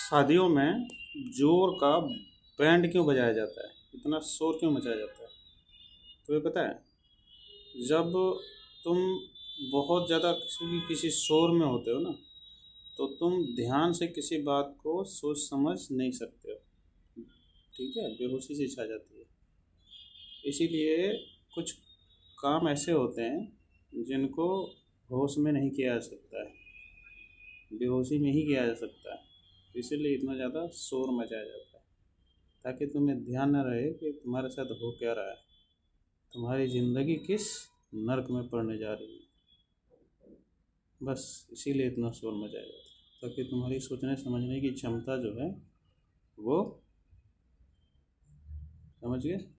शादियों में जोर का बैंड क्यों बजाया जाता है, इतना शोर क्यों मचाया जाता है? तुम्हें पता है? जब तुम बहुत ज़्यादा किसी शोर में होते हो ना, तो तुम ध्यान से किसी बात को सोच समझ नहीं सकते हो। ठीक है, बेहोशी सी छा जाती है। इसीलिए कुछ काम ऐसे होते हैं जिनको होश में नहीं किया जा सकता है, बेहोशी में ही किया जा सकता है। इसीलिए इतना ज़्यादा शोर मचाया जाता है, ताकि तुम्हें ध्यान न रहे कि तुम्हारे साथ हो क्या रहा है, तुम्हारी ज़िंदगी किस नर्क में पड़ने जा रही है। बस इसीलिए इतना शोर मचाया जाता है, ताकि तुम्हारी सोचने समझने की क्षमता जो है वो, समझ गए?